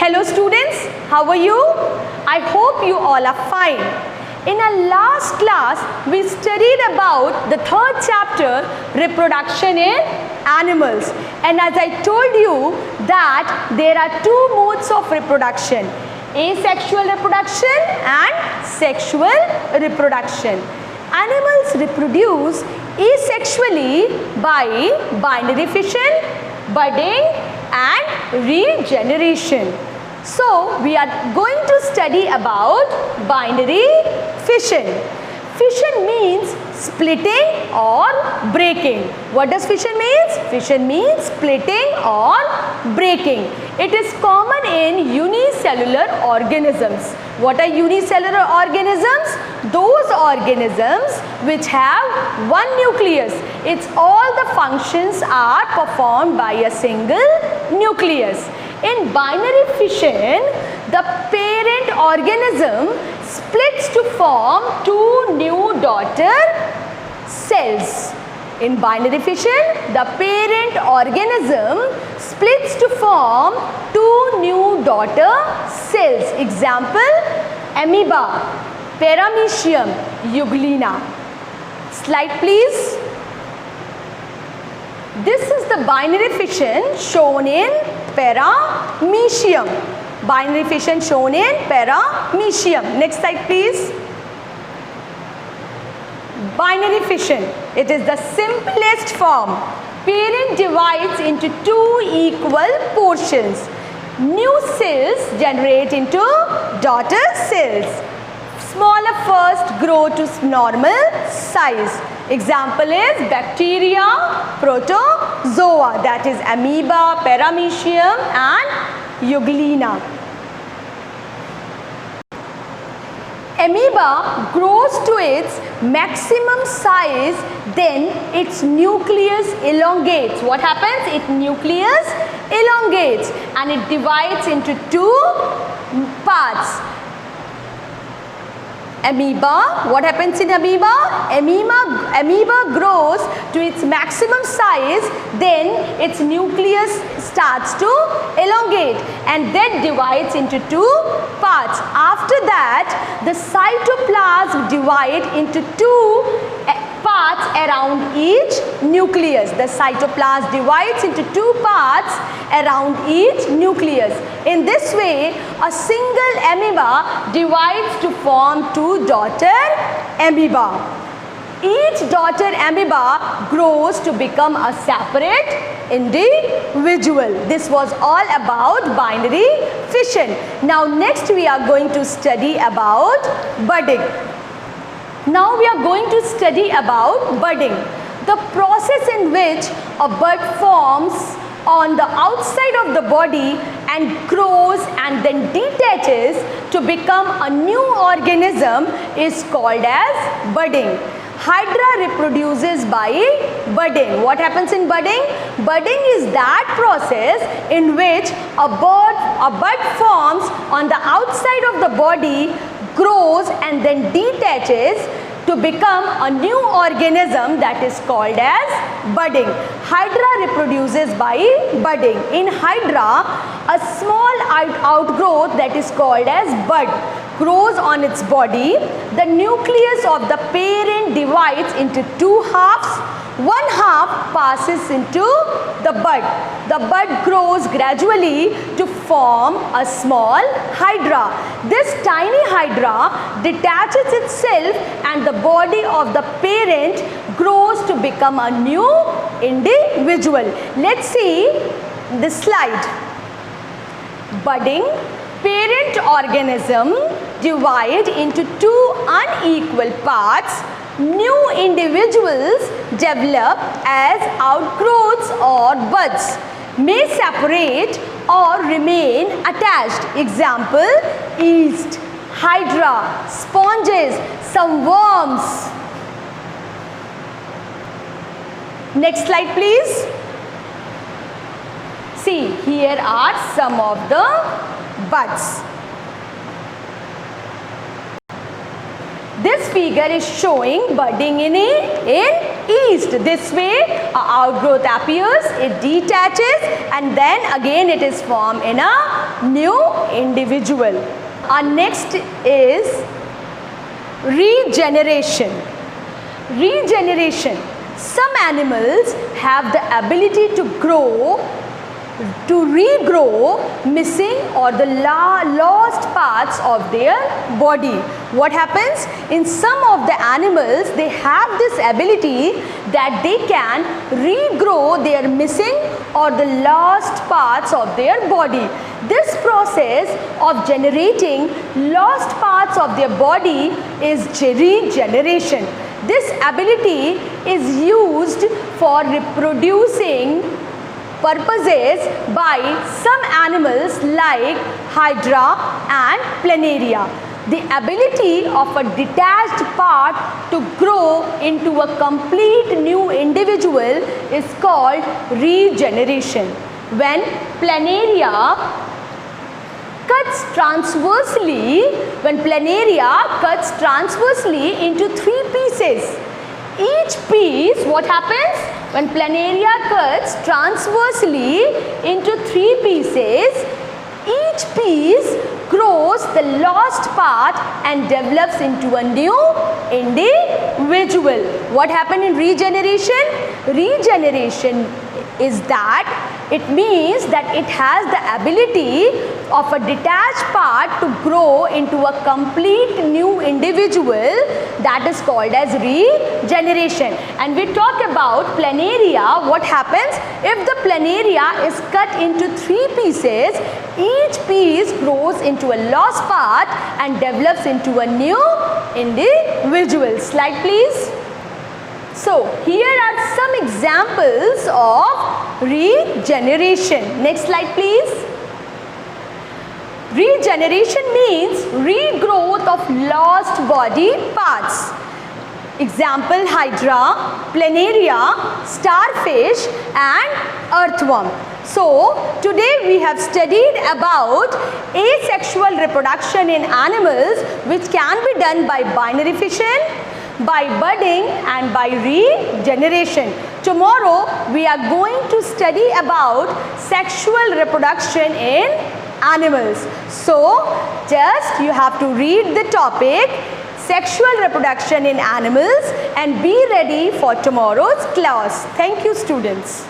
Hello students, how are you? I hope you all are fine. In our last class, we studied about the third chapter, reproduction in animals. And as I told you that there are two modes of reproduction, asexual reproduction and sexual reproduction. Animals reproduce asexually by binary fission, budding and regeneration. So, we are going to study about binary fission. Fission means splitting or breaking. What does fission mean? Fission means splitting or breaking. It is common in unicellular organisms. What are unicellular organisms? Those organisms which have one nucleus. It's all the functions are performed by a single nucleus. In binary fission, the parent organism splits to form two new daughter cells. In binary fission, the parent organism splits to form two new daughter cells. Example, amoeba, paramecium, euglena. Slide please. This is the binary fission shown in paramecium. Binary fission shown in paramecium. Next slide please. Binary fission. It is the simplest form. Parent divides into two equal portions. New cells generate into daughter cells. Smaller first grow to normal size. Example is bacteria, protozoa, that is amoeba, paramecium and euglena. Amoeba grows to its maximum size, then its nucleus elongates. What happens? Its nucleus elongates and it divides into two parts. Amoeba, what happens in amoeba? Amoeba grows to its maximum size, then its nucleus starts to elongate and then divides into two parts. After that, the cytoplasm divides into two parts around each nucleus. The cytoplasm divides into two parts around each nucleus. In this way, a single amoeba divides to form two daughter amoeba. Each daughter amoeba grows to become a separate individual. This was all about binary fission. Now next we are going to study about budding. Now we are going to study about budding, the process in which a bud forms on the outside of the body and grows and then detaches to become a new organism is called as budding. Hydra reproduces by budding. What happens in budding? Budding is that process in which a bud forms on the outside of the body, grows and then detaches to become a new organism that is called as budding. Hydra reproduces by budding. In Hydra, a small outgrowth that is called as bud grows on its body. The nucleus of the parent divides into two halves. One half passes into the bud. The bud grows gradually to form a small hydra. This tiny hydra detaches itself and the body of the parent grows to become a new individual. Let's see the slide. Budding, parent organism divide into two unequal parts. New individuals develop as outgrowths or buds, may separate or remain attached. Example, yeast, hydra, sponges, some worms. Next slide please. See, here are some of the buds. This figure is showing budding in yeast. This way, an outgrowth appears, it detaches and then again it is formed in a new individual. Our next is regeneration. Regeneration. Some animals have the ability to regrow missing or the lost parts of their body. What happens? In some of the animals, they have this ability that they can regrow their missing or the lost parts of their body. This process of generating lost parts of their body is regeneration. This ability is used for reproducing purposes by some animals like Hydra and Planaria. The ability of a detached part to grow into a complete new individual is called regeneration. When Planaria cuts transversely into 3 pieces. Each piece, what happens? When Planaria cuts transversely into 3 pieces, each piece grows the lost part and develops into a new individual. What happened in regeneration? Regeneration is that it means that it has the ability of a detached part to grow into a complete new individual. That is called as regeneration. And we talk about Planaria. What happens? If the Planaria is cut into 3 pieces, each piece grows into a lost part and develops into a new individual. Slide please. So, here are some examples of regeneration. Next slide please. Regeneration means regrowth of lost body parts. Example: Hydra, Planaria, starfish and earthworm. So, today we have studied about asexual reproduction in animals, which can be done by binary fission, by budding and by regeneration. Tomorrow we are going to study about sexual reproduction in animals. So just you have to read the topic sexual reproduction in animals and be ready for tomorrow's class. Thank you students.